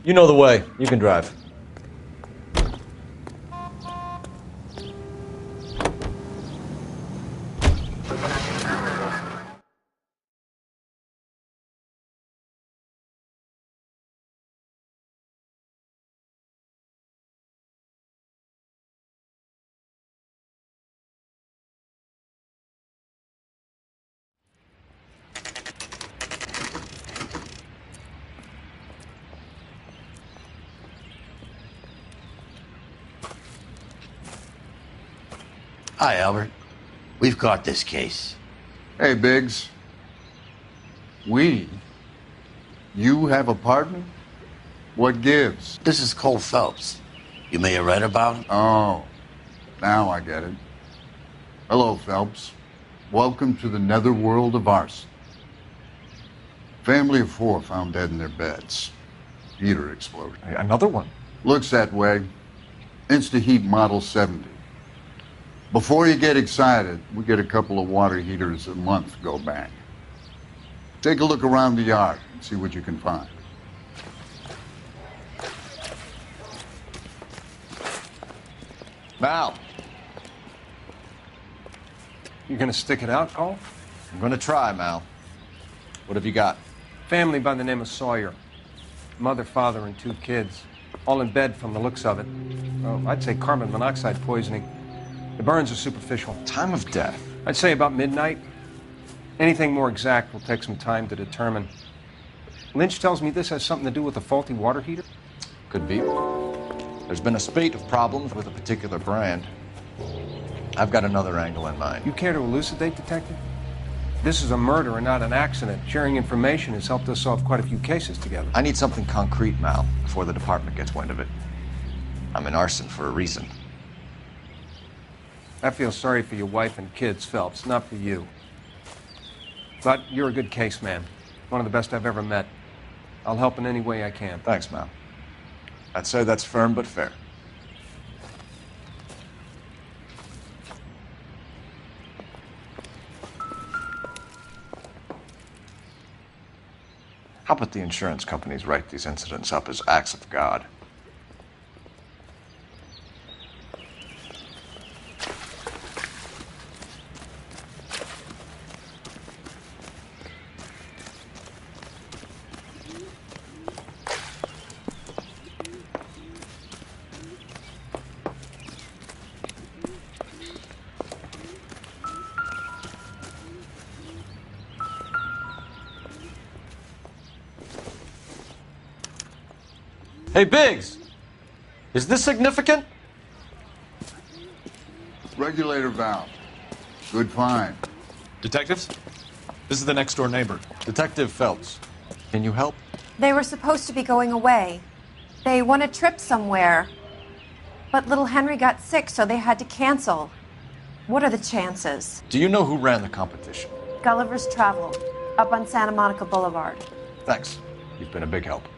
You know the way. You can drive. Hi, Albert. We've caught this case. Hey, Biggs. We? You have a partner? What gives? This is Cole Phelps. You may have read about him. Oh, now I get it. Hello, Phelps. Welcome to the netherworld of arson. Family of 4 found dead in their beds. Heater explosion. Another one. Looks that way. Insta-Heat Model 70. Before you get excited, we get a couple of water heaters a month go bang. Take a look around the yard and see what you can find. Mal. You gonna stick it out, Cole? I'm gonna try, Mal. What have you got? Family by the name of Sawyer. Mother, father, and 2 kids. All in bed from the looks of it. Well, I'd say carbon monoxide poisoning. The burns are superficial. Time of death. I'd say about midnight. Anything more exact will take some time to determine. Lynch tells me this has something to do with a faulty water heater. Could be. There's been a spate of problems with a particular brand. I've got another angle in mind. You care to elucidate, Detective? This is a murder and not an accident. Sharing information has helped us solve quite a few cases together. I need something concrete, Mal, before the department gets wind of it. I'm in arson for a reason. I feel sorry for your wife and kids, Phelps, not for you. But you're a good case man. One of the best I've ever met. I'll help in any way I can. Thanks, Mal. I'd say that's firm but fair. How about the insurance companies write these incidents up as acts of God? Hey, Biggs! Is this significant? Regulator valve. Good find. Detectives? This is the next door neighbor. Detective Phelps. Can you help? They were supposed to be going away. They won a trip somewhere. But little Henry got sick, so they had to cancel. What are the chances? Do you know who ran the competition? Gulliver's Travel, up on Santa Monica Boulevard. Thanks. You've been a big help.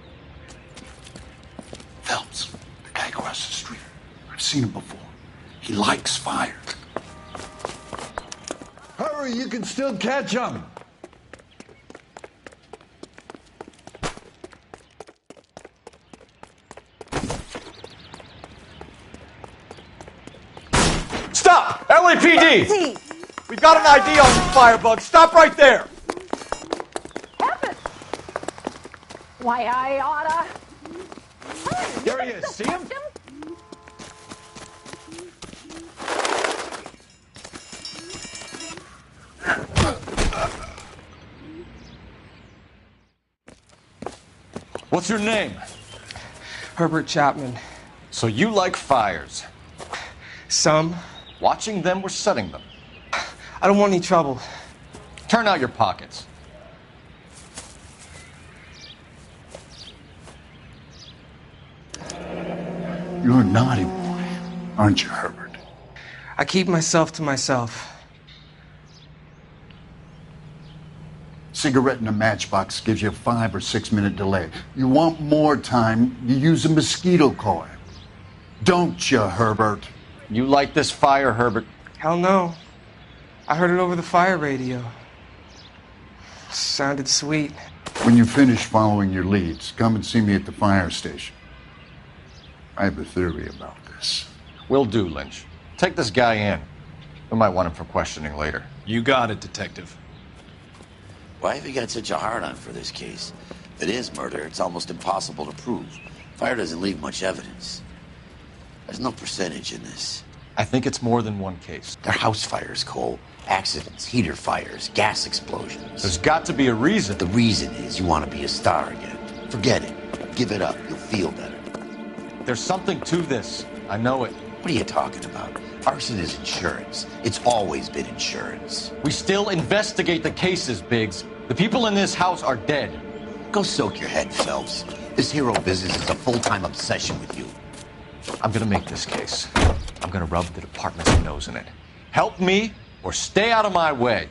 Phelps, the guy across the street. I've seen him before. He likes fire. Hurry, you can still catch him. Stop! LAPD! We've got an ID on you, Firebug. Stop right there! Heavens! Why, I oughta... There he is. See him? What's your name? Herbert Chapman. So you like fires. Some. Watching them or setting them? I don't want any trouble. Turn out your pockets. You're a naughty boy, aren't you, Herbert? I keep myself to myself. Cigarette in a matchbox gives you a 5 or 6 minute delay. You want more time, you use a mosquito coil. Don't you, Herbert? You like this fire, Herbert? Hell no. I heard it over the fire radio. Sounded sweet. When you finish following your leads, come and see me at the fire station. I have a theory about this. Will do, Lynch. Take this guy in. We might want him for questioning later. You got it, Detective. Why have you got such a hard-on for this case? If it is murder, it's almost impossible to prove. Fire doesn't leave much evidence. There's no percentage in this. I think it's more than one case. They're house fires, Cole. Accidents, heater fires, gas explosions. There's got to be a reason. The reason is you want to be a star again. Forget it. Give it up. You'll feel better. There's something to this. I know it. What are you talking about? Arson is insurance. It's always been insurance. We still investigate the cases, Biggs. The people in this house are dead. Go soak your head, Phelps. This hero business is a full-time obsession with you. I'm gonna make this case. I'm gonna rub the department's nose in it. Help me or stay out of my way.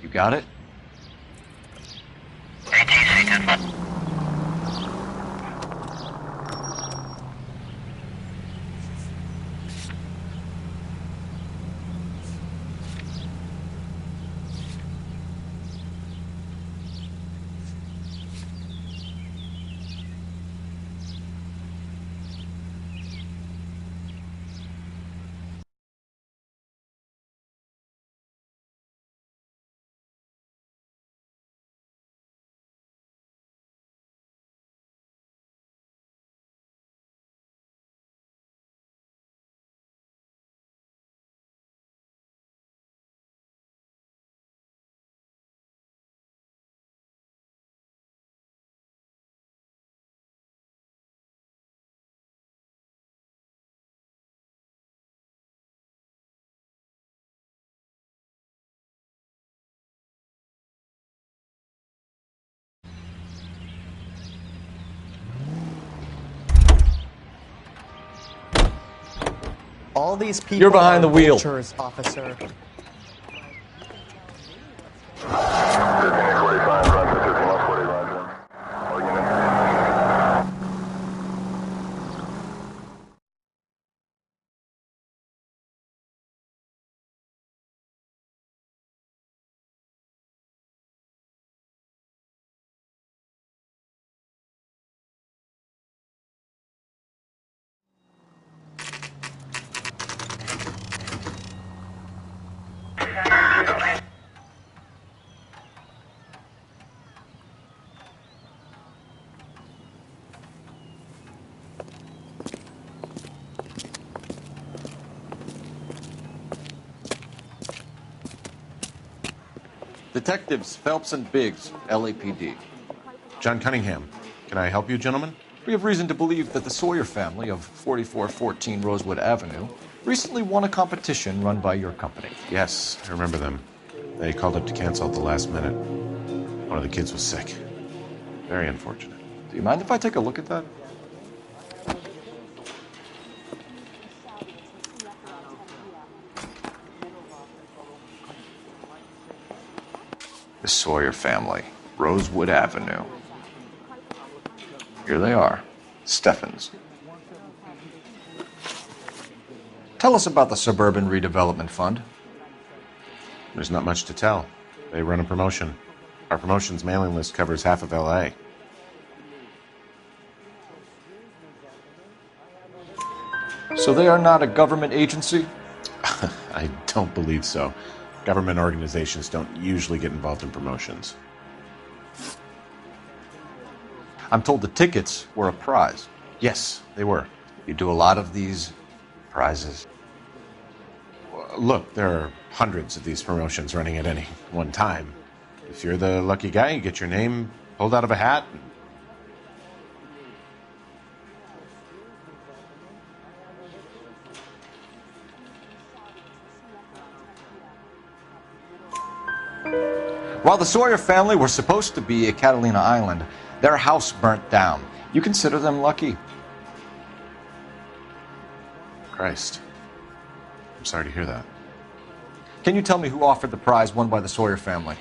You got it? All these people You're behind are the wheel. vultures, officer. Detectives Phelps and Biggs, LAPD. John Cunningham. Can I help you, gentlemen? We have reason to believe that the Sawyer family of 4414 Rosewood Avenue recently won a competition run by your company. Yes, I remember them. They called up to cancel at the last minute. One of the kids was sick. Very unfortunate. Do you mind if I take a look at that? The Sawyer family, Rosewood Avenue. Here they are, Steffens. Tell us about the Suburban Redevelopment Fund. There's not much to tell. They run a promotion. Our promotion's mailing list covers half of L.A. So they are not a government agency? I don't believe so. Government organizations don't usually get involved in promotions. I'm told the tickets were a prize. Yes, they were. You do a lot of these prizes. Look, there are hundreds of these promotions running at any one time. If you're the lucky guy, you get your name pulled out of a hat. While the Sawyer family were supposed to be at Catalina Island, their house burnt down. You consider them lucky? Christ. I'm sorry to hear that. Can you tell me who offered the prize won by the Sawyer family?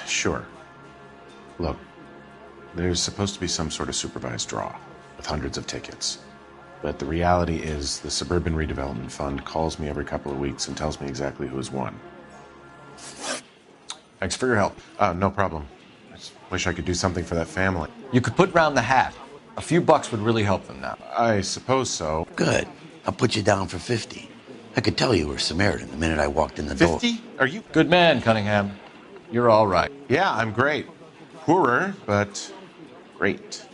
Sure. Look, there's supposed to be some sort of supervised draw with hundreds of tickets. But the reality is the Suburban Redevelopment Fund calls me every couple of weeks and tells me exactly who has won. Thanks for your help. No problem. I just wish I could do something for that family. You could put round the hat. A few bucks would really help them now. I suppose so. Good. I'll put you down for 50. I could tell you were Samaritan the minute I walked in the door. 50? Are you? Good man, Cunningham. You're all right. Yeah, I'm great. Poorer, but great.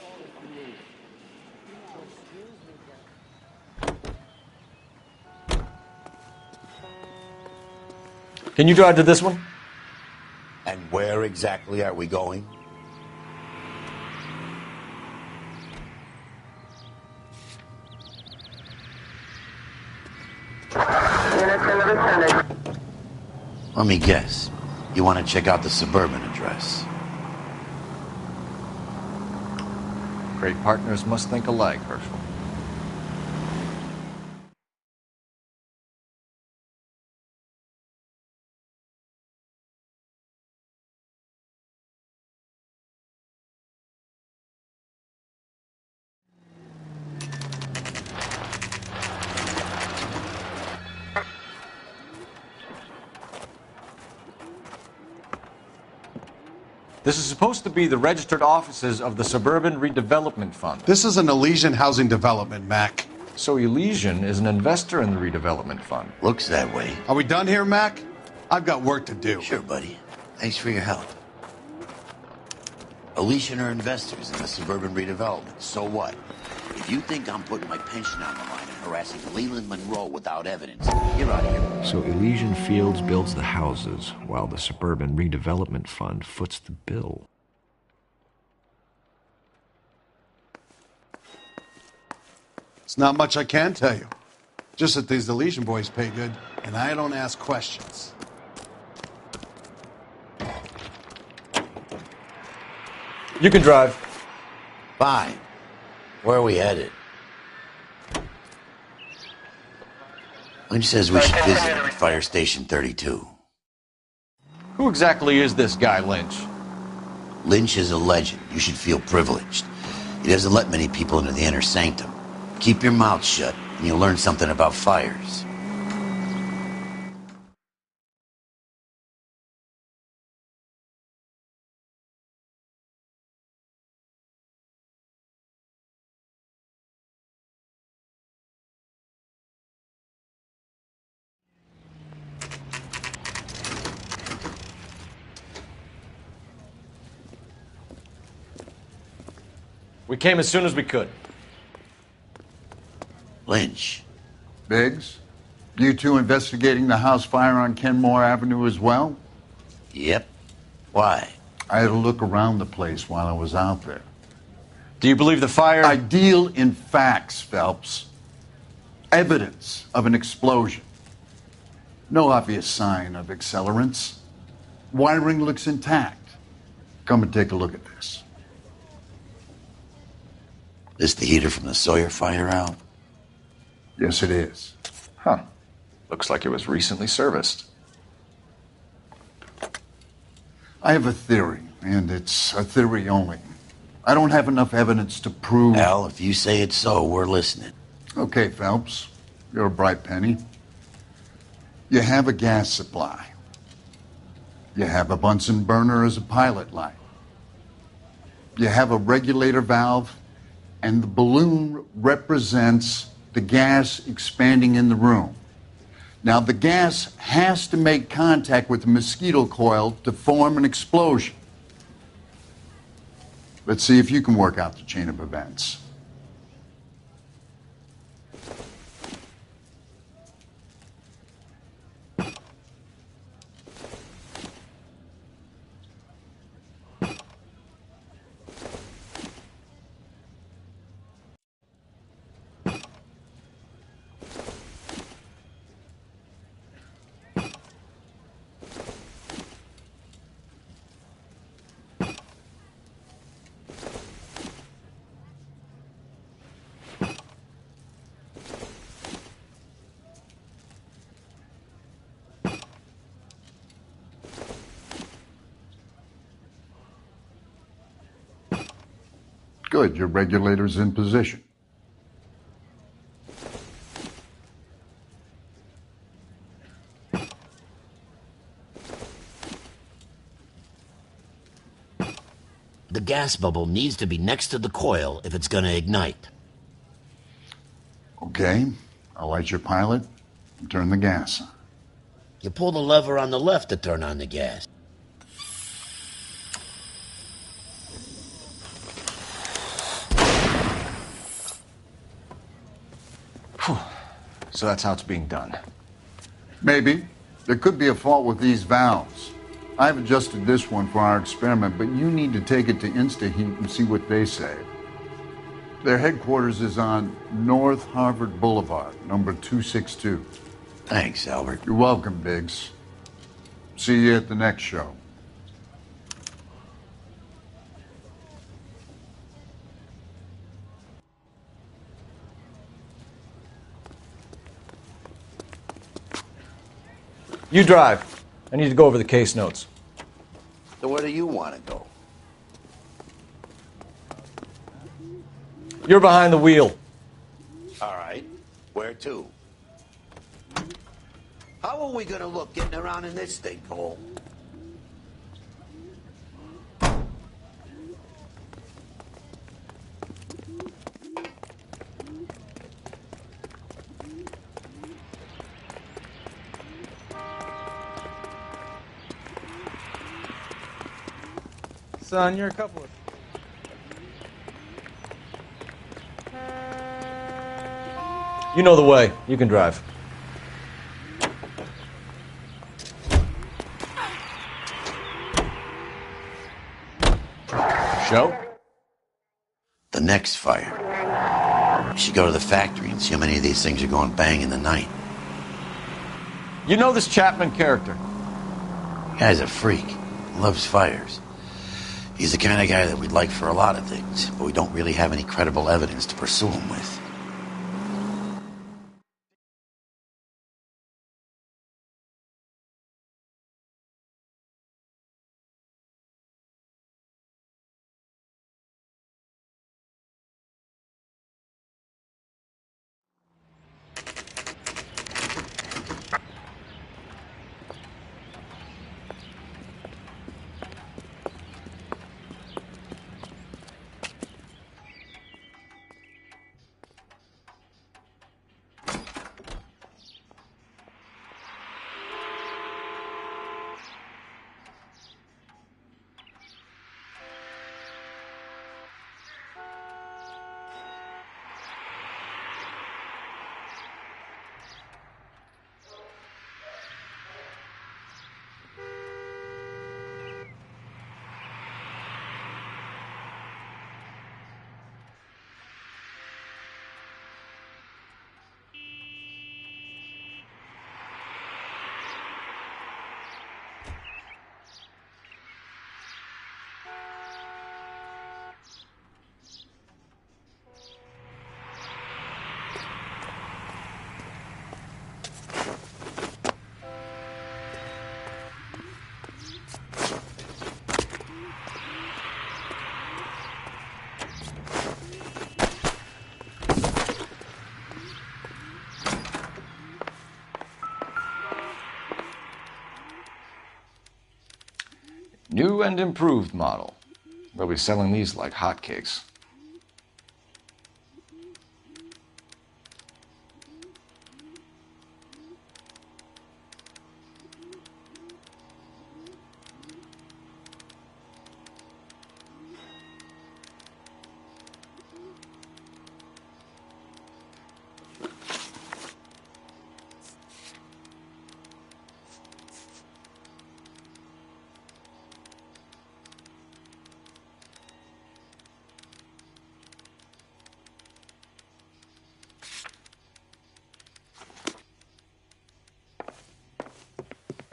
Can you drive to this one? And where exactly are we going? Let me guess. You want to check out the suburban address? Great partners must think alike, Herschel. This is supposed to be the registered offices of the Suburban Redevelopment Fund. This is an Elysian housing development, Mac. So Elysian is an investor in the redevelopment fund. Looks that way. Are we done here, Mac? I've got work to do. Sure, buddy. Thanks for your help. Elysian are investors in the suburban redevelopment. So what? If you think I'm putting my pension on the line and harassing Leland Monroe without evidence, you're out of here. So Elysian Fields builds the houses, while the Suburban Redevelopment Fund foots the bill. It's not much I can tell you. Just that these Elysian boys pay good, and I don't ask questions. You can drive. Fine. Where are we headed? Lynch says we should visit him at Fire Station 32. Who exactly is this guy, Lynch? Lynch is a legend. You should feel privileged. He doesn't let many people into the inner sanctum. Keep your mouth shut, and you'll learn something about fires. We came as soon as we could. Lynch. Biggs, you two investigating the house fire on Kenmore Avenue as well? Yep. Why? I had a look around the place while I was out there. Do you believe the fire? I deal in facts, Phelps. Evidence of an explosion. No obvious sign of accelerants. Wiring looks intact. Come and take a look at this. This the heater from the Sawyer fire, Al? Yes, it is. Huh. Looks like it was recently serviced. I have a theory, and it's a theory only. I don't have enough evidence to prove... Al, if you say it's so, we're listening. Okay, Phelps. You're a bright penny. You have a gas supply. You have a Bunsen burner as a pilot light. You have a regulator valve, and the balloon represents the gas expanding in the room. Now, the gas has to make contact with the mosquito coil to form an explosion. Let's see if you can work out the chain of events. Good, your regulator's in position. The gas bubble needs to be next to the coil if it's gonna ignite. Okay, I'll light your pilot and turn the gas on. You pull the lever on the left to turn on the gas. So that's how it's being done. Maybe. There could be a fault with these valves. I've adjusted this one for our experiment, but you need to take it to InstaHeat and see what they say. Their headquarters is on North Harvard Boulevard, number 262. Thanks, Albert. You're welcome, Biggs. See you at the next show. You drive. I need to go over the case notes. So where do you want to go? You're behind the wheel. All right. Where to? How are we gonna look getting around in this thing, Cole? Son, you're a couple of... You know the way. You can drive. Show? The next fire. We should go to the factory and see how many of these things are going bang in the night. You know this Chapman character? The guy's a freak. Loves fires. He's the kind of guy that we'd like for a lot of things, but we don't really have any credible evidence to pursue him with. New and improved model. They'll be selling these like hotcakes.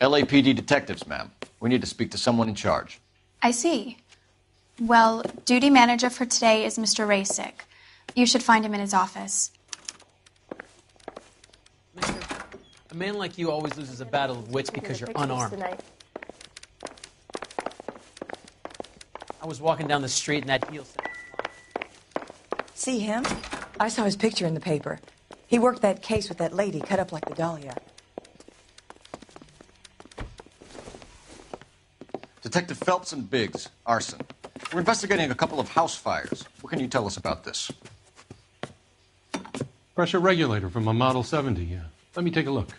LAPD detectives, ma'am. We need to speak to someone in charge. I see. Well, duty manager for today is Mr. Rasick. You should find him in his office. Mister, a man like you always loses a battle of wits because you're unarmed. I was walking down the street and that heel set. See him? I saw his picture in the paper. He worked that case with that lady cut up like the dahlia. Detective Phelps and Biggs, arson. We're investigating a couple of house fires. What can you tell us about this? Pressure regulator from a Model 70, yeah. Let me take a look.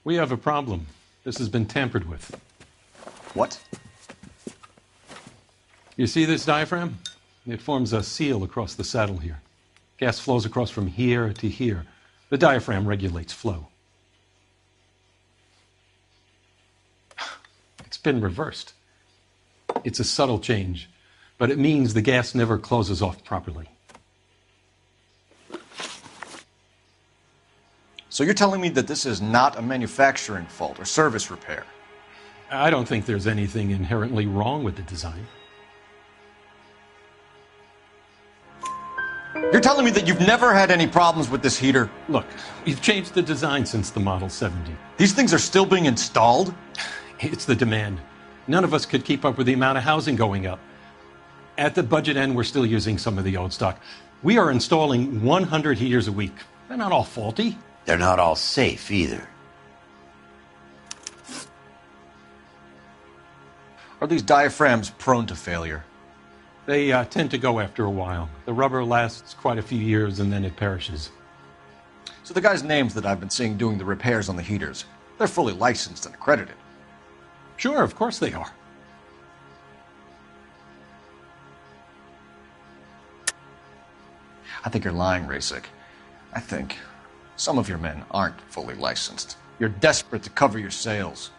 We have a problem. This has been tampered with. What? You see this diaphragm? It forms a seal across the saddle here. Gas flows across from here to here. The diaphragm regulates flow. It's been reversed. It's a subtle change, but it means the gas never closes off properly. So you're telling me that this is not a manufacturing fault or service repair? I don't think there's anything inherently wrong with the design. You're telling me that you've never had any problems with this heater? Look, we've changed the design since the Model 70. These things are still being installed? It's the demand. None of us could keep up with the amount of housing going up. At the budget end, we're still using some of the old stock. We are installing 100 heaters a week. They're not all faulty. They're not all safe either. Are these diaphragms prone to failure? They tend to go after a while. The rubber lasts quite a few years and then it perishes. So the guys' names that I've been seeing doing the repairs on the heaters, they're fully licensed and accredited. Sure, of course they are. I think you're lying, Rasik. I think some of your men aren't fully licensed. You're desperate to cover your sales.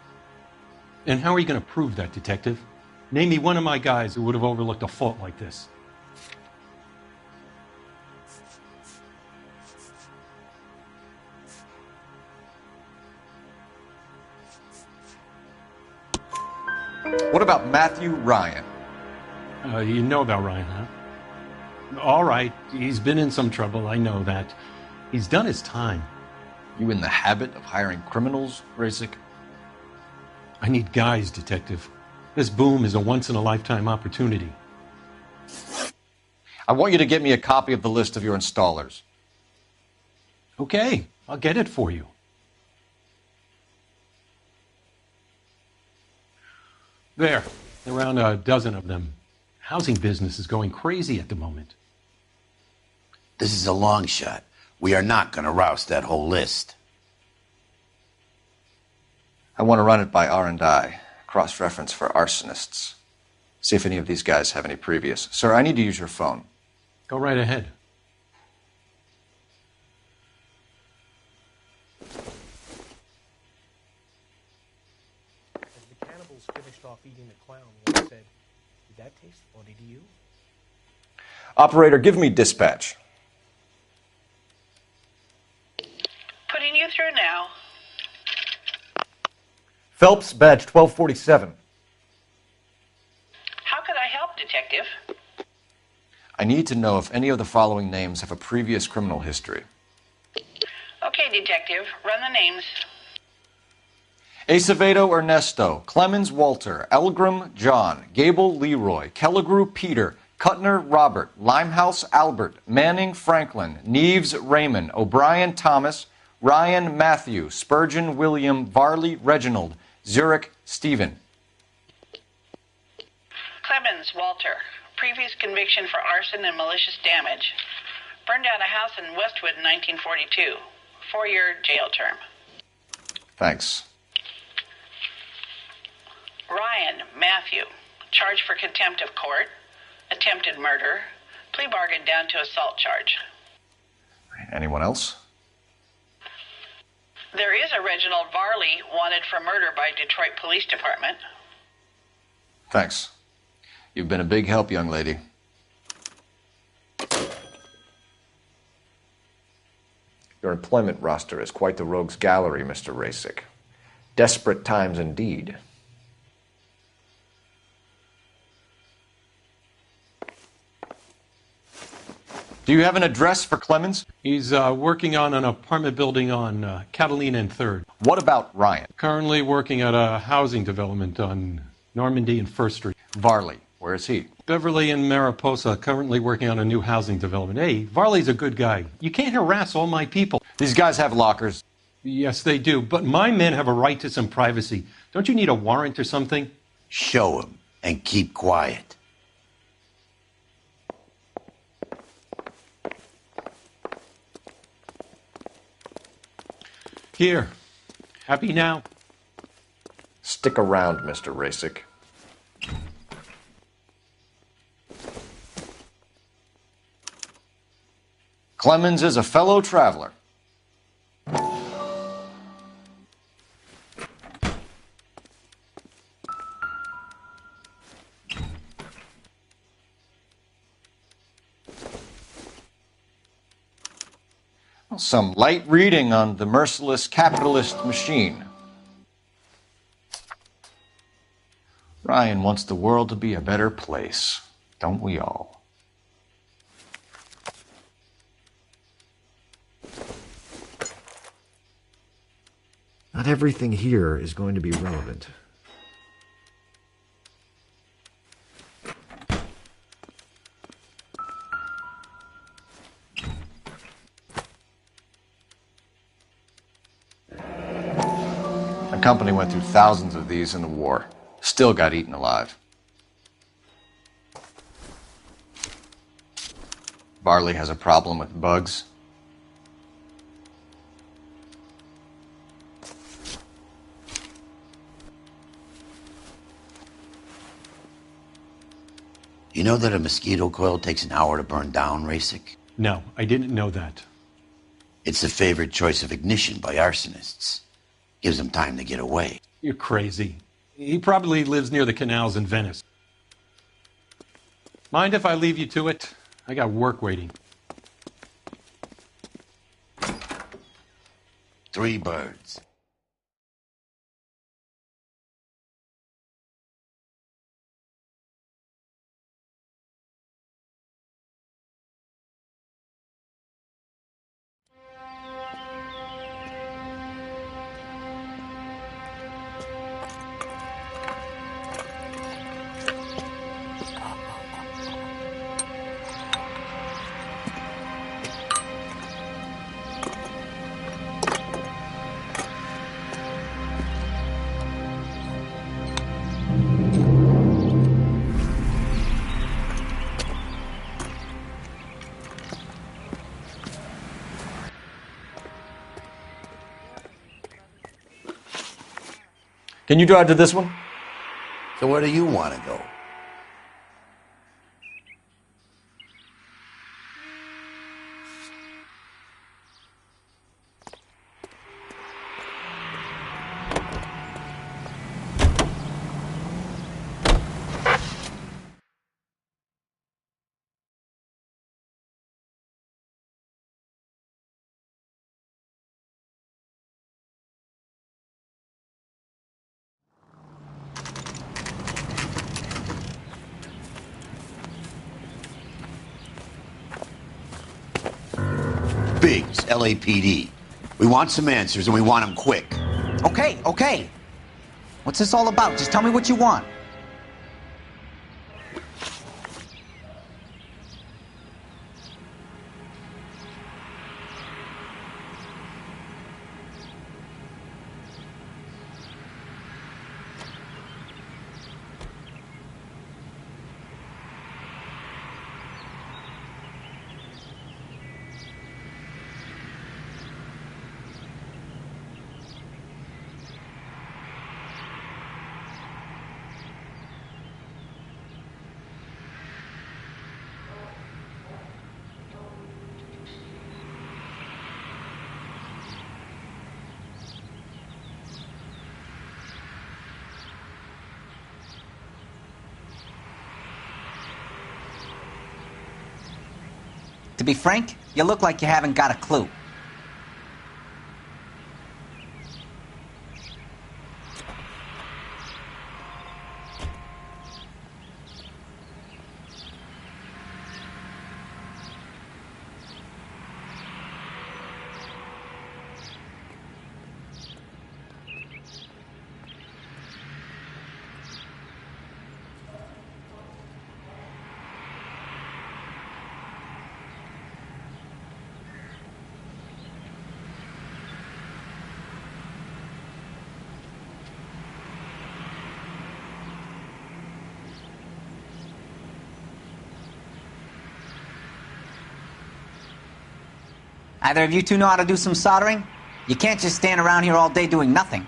And how are you going to prove that, Detective? Name me one of my guys who would have overlooked a fault like this. What about Matthew Ryan? You know about Ryan, huh? All right, he's been in some trouble, I know that. He's done his time. You in the habit of hiring criminals, Rasik? I need guys, Detective. This boom is a once-in-a-lifetime opportunity. I want you to get me a copy of the list of your installers. Okay, I'll get it for you. There are around a dozen of them. Housing business is going crazy at the moment. This is a long shot. We are not going to roust that whole list. I want to run it by R&I, cross-reference for arsonists. See if any of these guys have any previous. Sir, I need to use your phone. Go right ahead. As the cannibals finished off eating the clown, one said, "Did that taste funny to you?" Operator, give me dispatch. Putting you through now. Phelps, badge 1247. How could I help, Detective? I need to know if any of the following names have a previous criminal history. Okay, Detective, run the names. Acevedo Ernesto, Clemens Walter, Elgram John, Gable Leroy, Kelligrew Peter, Cutner Robert, Limehouse Albert, Manning Franklin, Neves Raymond, O'Brien Thomas, Ryan Matthew, Spurgeon William, Varley Reginald, Zurich Stephen. Clemens Walter, previous conviction for arson and malicious damage. Burned down a house in Westwood in 1942. 4-year jail term. Thanks. Ryan Matthew, charged for contempt of court, attempted murder, plea bargain down to assault charge. Anyone else? There is a Reginald Varley wanted for murder by Detroit Police Department. Thanks. You've been a big help, young lady. Your employment roster is quite the rogues gallery, Mr. Rasik. Desperate times indeed. Do you have an address for Clemens? He's working on an apartment building on Catalina and 3rd. What about Ryan? Currently working at a housing development on Normandy and 1st Street. Varley, where is he? Beverly and Mariposa, currently working on a new housing development. Hey, Varley's a good guy. You can't harass all my people. These guys have lockers. Yes, they do. But my men have a right to some privacy. Don't you need a warrant or something? Show him and keep quiet. Here. Happy now? Stick around, Mr. Rasick. Clemens is a fellow traveler. Some light reading on the merciless capitalist machine. Ryan wants the world to be a better place, don't we all? Not everything here is going to be relevant. The company went through thousands of these in the war. Still got eaten alive. Barley has a problem with bugs. You know that a mosquito coil takes an hour to burn down, Rasick? No, I didn't know that. It's the favorite choice of ignition by arsonists. Gives them time to get away. You're crazy. He probably lives near the canals in Venice. Mind if I leave you to it? I got work waiting. 3 birds. Can you drive to this one? So where do you want to go? Biggs, LAPD. We want some answers, and we want them quick. Okay, okay. What's this all about? Just tell me what you want. To be frank, you look like you haven't got a clue. Either of you two know how to do some soldering? You can't just stand around here all day doing nothing.